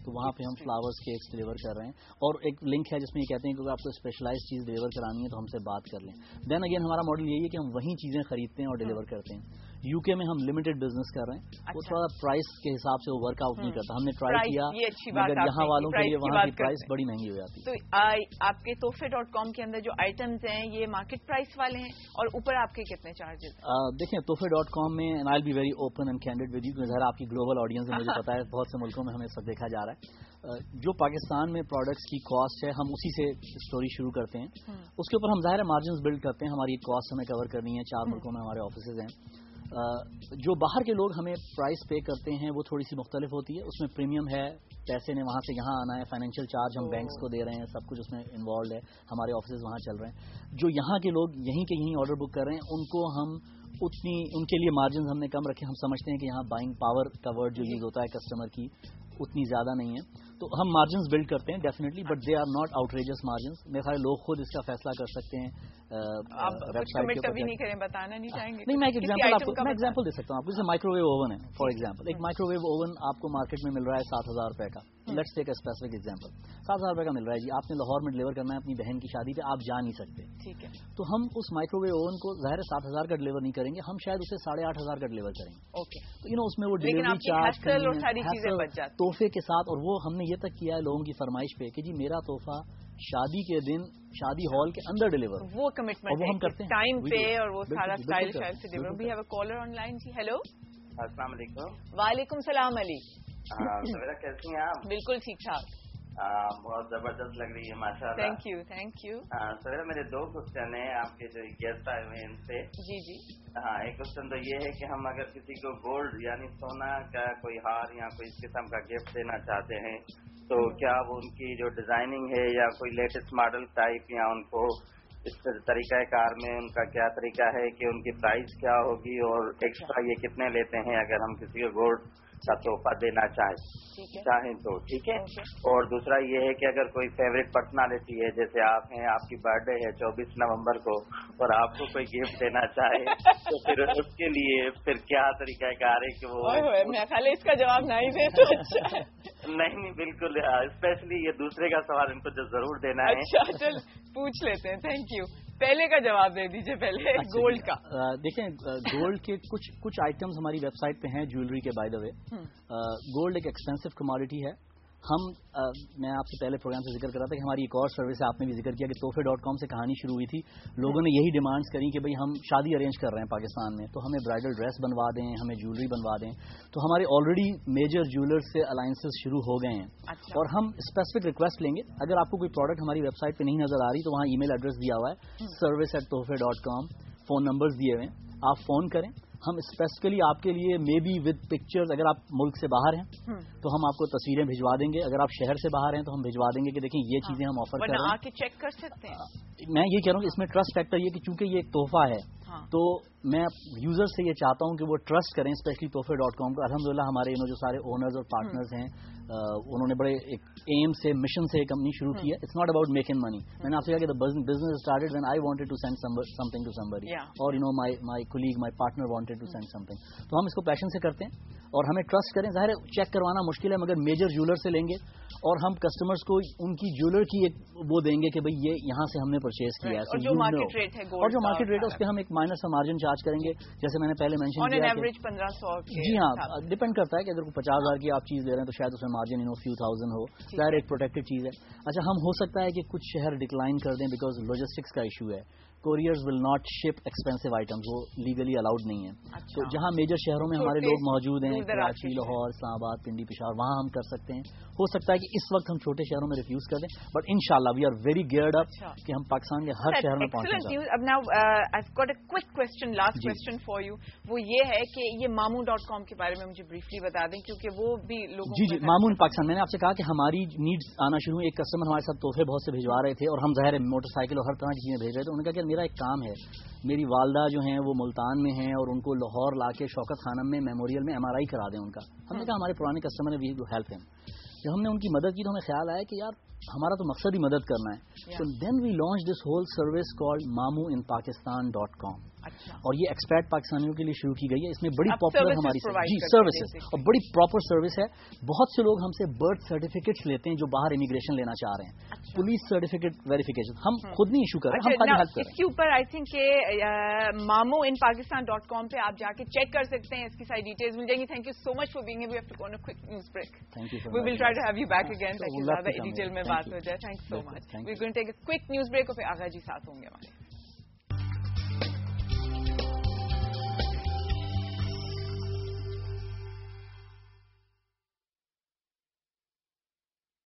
تو وہاں پہ ہم فلاورس کیکس ڈلیور کر رہے ہیں، اور ایک لنک ہے جس میں یہ کہتے ہیں کہ اگر آپ کو اسپیشلائز چیز ڈلیور کرانی ہے تو ہم سے بات کر لیں. دین اگین ہمارا ماڈل یہی ہے کہ ہم وہیں چیزیں خریدتے ہیں اور ڈلیور کرتے ہیں. یو کے میں ہم لمیٹڈ بزنس کر رہے ہیں، وہ تھوڑا پرائس کے حساب سے وہ ورک آؤٹ نہیں کرتا. ہم نے ٹرائی کیا مگر یہاں والوں کے لیے وہاں کی پرائس بڑی مہنگی ہو جاتی ہے. تو آپ کے تحفے.com کے اندر جو آئٹمز ہیں یہ مارکیٹ پرائس والے ہیں، اور اوپر آپ کے کتنے چارجز؟ دیکھیں تحفے.com میں and I will be very open and candid with you, ظاہر آپ کی گلوبل آڈینس ہے، مجھے پتا ہے بہت سے ملکوں میں ہمیں سب دیکھا جا رہا ہے. جو پاکستان میں پروڈکٹس کی کاسٹ ہے ہم اسی سے اسٹوری شروع کرتے ہیں، اس کے اوپر ہم ظاہر مارجنز بلڈ کرتے ہیں. ہماری کاسٹ ہمیں کور کرنی ہے، 4 ملکوں میں ہمارے آفیسز ہیں. جو باہر کے لوگ ہمیں پرائس پے کرتے ہیں وہ تھوڑی سی مختلف ہوتی ہے، اس میں پریمیم ہے، پیسے نے وہاں سے یہاں آنا ہے، فائنینشیل چارج ہم بینکس کو دے رہے ہیں، سب کچھ اس میں انوالوڈ ہے، ہمارے آفیسز وہاں چل رہے ہیں. جو یہاں کے لوگ یہیں کے یہیں آرڈر بک کر رہے ہیں ان کو ہم ان کے لیے مارجنز ہم نے کم رکھے. ہم سمجھتے ہیں کہ یہاں بائنگ پاور کا ورڈ جو یوز ہوتا ہے کسٹمر کی اتنی زیادہ نہیں ہے، تو ہم مارجنز بلڈ کرتے ہیں definitely, but they are not outrageous margins. میرے خیال لوگ خود اس کا فیصلہ کر سکتے ہیں. ویب سائٹ کے اوپر نہیں کریں، بتانا نہیں چاہیں گے. نہیں، میں ایک ایگزامپل دے سکتا ہوں آپ کو. جیسے مائکرو ویو اوون ہے فار ایگزامپل، ایک مائکرو ویو اوون آپ کو مارکیٹ میں مل رہا ہے 7,000 روپے کا. Let's take a specific example, 7,000 روپے کا مل رہا ہے جی. آپ نے لاہور میں ڈلیور کرنا ہے اپنی بہن کی شادی پہ، آپ جا نہیں سکتے، ٹھیک ہے، تو ہم اس مائکرو ویو اوون کو ظاہر 7,000 کا ڈلیور نہیں کریں گے، ہم شاید اسے 8,500 کا ڈلیور کریں گے. اوکے، تو اس میں وہ ڈلیوری چارج تحفے کے ساتھ. اور وہ ہم نے یہ تک کیا ہے لوگوں کی فرمائش پہ کہ جی میرا تحفہ شادی کے دن شادی ہال کے اندر ڈلیور، وہ کمٹمنٹ وہ ہم کرتے ہیں ٹائم پہ، اور وہ سارا اسٹائل شاید سے deliver. We have a caller on line. جی ہیلو، السلام علیکم. وعلیکم السلام علی. سویرا کیسی ہیں آپ؟ بالکل ٹھیک ٹھاک. بہت زبردست لگ رہی ہے ماشاء اللہ. Thank you thank you. Savera میرے 2 کوشچن ہیں آپ کے جو گیسٹ آئے ہوئے ہیں ان سے. جی جی. ہاں، ایک کوشچن تو یہ ہے کہ ہم اگر کسی کو گولڈ یعنی سونا کا کوئی ہار یا کوئی اس قسم کا گفٹ دینا چاہتے ہیں تو کیا وہ ان کی جو ڈیزائننگ ہے یا کوئی لیٹسٹ ماڈل ٹائپ، یا ان کو اس طریقہ کار میں ان کا کیا طریقہ ہے کہ ان کی پرائز کیا ہوگی، اور ایکسٹرا یہ کتنے لیتے ہیں اگر ہم کسی کو گولڈ کا تحفہ دینا چاہیں تو. ٹھیک ہے. اور دوسرا یہ ہے کہ اگر کوئی فیوریٹ پرسنالٹی ہے، جیسے آپ ہیں، آپ کی برتھ ڈے ہے 24 نومبر کو، اور آپ کو کوئی گفٹ دینا چاہے تو پھر اس کے لیے پھر کیا طریقہ کار ہے کہ وہ میں خیال اس کا جواب نہیں دے تو اچھا. نہیں بالکل، اسپیشلی یہ دوسرے کا سوال ان کو جو ضرور دینا ہے. اچھا چل پوچھ لیتے ہیں. Thank you. پہلے کا جواب دے دیجیے پہلے. گولڈ کا دیکھیں، گولڈ کے کچھ آئٹمز ہماری ویب سائٹ پہ ہیں جیولری کے. بائی دا وے گولڈ ایک ایکسپینسو کموڈٹی ہے. میں آپ سے پہلے پروگرام سے ذکر کر رہا تھا کہ ہماری ایک اور سروس ہے، آپ نے بھی ذکر کیا کہ تحفے.com سے کہانی شروع ہوئی تھی. لوگوں نے یہی ڈیمانڈز کری کہ بھئی ہم شادی ارینج کر رہے ہیں پاکستان میں، تو ہمیں برائڈل ڈریس بنوا دیں، ہمیں جیولری بنوا دیں. تو ہمارے آلریڈی میجر جیولرز سے الائنسز شروع ہو گئے ہیں. اور ہم اسپیسیفک ریکویسٹ لیں گے. اگر آپ کو کوئی پروڈکٹ ہماری ویب سائٹ پہ نہیں نظر آ رہی تو وہاں ای میل ایڈریس دیا ہوا ہے service@tohfe.com، فون نمبرز دیے ہوئے ہیں، آپ فون کریں. ہم اسپیسیفکلی آپ کے لیے مے بی ود پکچرز، اگر آپ ملک سے باہر ہیں تو ہم آپ کو تصویریں بھجوا دیں گے، اگر آپ شہر سے باہر ہیں تو ہم بھجوا دیں گے کہ دیکھیں یہ چیزیں ہم آفر کر رہے ہیں. آ کے چیک کر سکتے ہیں. میں یہ کہہ رہا ہوں کہ اس میں ٹرسٹ فیکٹر یہ کہ چونکہ یہ ایک تحفہ ہے تو میں یوزر سے یہ چاہتا ہوں کہ وہ ٹرسٹ کریں اسپیشلی تحفے.com کو. الحمدللہ ہمارے جو سارے اونرز اور پارٹنرز ہیں انہوں نے بڑے ایک ایم سے مشن سے کمپنی شروع کی ہے. It's not about making money. میں نے آپ سے کہا کہ business started when I wanted to send something to somebody, اور my colleague my partner wanted to send something. تو ہم اس کو پیشن سے کرتے ہیں اور ہمیں ٹرسٹ کریں. ظاہر ہے چیک کروانا مشکل ہے مگر میجر جیولر سے لیں گے اور ہم کسٹمرز کو ان کی جیولر کی ایک وہ دیں گے کہ بھئی یہ یہاں سے ہم نے پرچیز کیا ہے. اور جو مارکیٹ ریٹ ہے اس پہ ہم ایک مائنر سا مارجن چارج کریں گے. جیسے میں نے پہلے مینشن کیا کہ 1500. جی ہاں، ڈیپینڈ کرتا ہے کہ اگر 50,000 کی آپ چیز لے رہے ہیں تو شاید اس میں مارجن فیو تھاؤزینڈ ہو. ظاہر ایک پروٹیکٹڈ چیز ہے. اچھا، ہم ہو سکتا ہے کہ کچھ شہر ڈکلائن کر دیں بیکاز لاجسٹکس کا ایشو ہے. Couriers will not ship expensive items, وہ لیگلی الاؤڈ نہیں ہیں. تو جہاں میجر شہروں میں ہمارے لوگ موجود ہیں، کراچی، لاہور، اسلام آباد، پنڈی، پشاور، وہاں ہم کر سکتے ہیں. ہو سکتا ہے کہ اس وقت ہم چھوٹے شہروں میں ریفیوز کر دیں، بٹ انشاءاللہ وی آر ویری گیئرڈ اپ کہ ہم پاکستان کے ہر شہر میں پہنچنا چاہتے ہیں. اب now I got a quick question, last question for you. وہ یہ ہے کہ یہ مامو.com کے بارے میں مجھے بریفلی بتا دیں کیونکہ وہ بھی لوگوں جی مامو پاکستان. میں نے آپ سے کہا کہ ہماری نیڈز آنا شروع ہوئی. ایک کسٹمر ہمارے ساتھ تحفے بہت سے بھجوا رہے تھے اور ہم ظاہر موٹر سائیکل اور ہر طرح کی چیزیں بھیج رہے تھے. انہوں نے کہا کہ میرا ایک کام ہے، میری والدہ جو ہیں وہ ملتان میں ہیں اور ان کو لاہور لا کے شوکت خانم میں میموریل میں MRI کرا دیں ان کا. ہم نے کہا ہمارے پرانے کسٹمر نے وی ول ہیلپ ہم. جب ہم نے ان کی مدد کی تو ہمیں خیال آیا کہ یار ہمارا تو مقصد ہی مدد کرنا ہے. So then we launched this whole service called mamuinpakistan.com. اور یہ ایکسپیٹ پاکستانیوں کے لیے شروع کی گئی ہے. اس میں بڑی پاپولر ہماری سروسز اور بڑی پراپر سروس ہے. بہت سے لوگ ہم سے برتھ سرٹیفکیٹس لیتے ہیں جو باہر امیگریشن لینا چاہ رہے ہیں, پولیس سرٹیفکیٹ ویریفیکیشن ہم خود نہیں ایشو کر رہے, ہم خالی ہیلپ کر رہے ہیں. اس کے اوپر آئی تھنک کہ mamoinpakistan.com پہ آپ جا کے چیک کر سکتے ہیں, اس کی ساری ڈیٹیلز مل جائیں گی. Thank you so much for being here. We have to go on a quick news break. We will try to have you back again تاکہ زیادہ ڈیٹیل میں بات ہو جائے. Thank so much. We going to take a quick news break اور پھر آغا جی ساتھ ہوں گے ہمارے.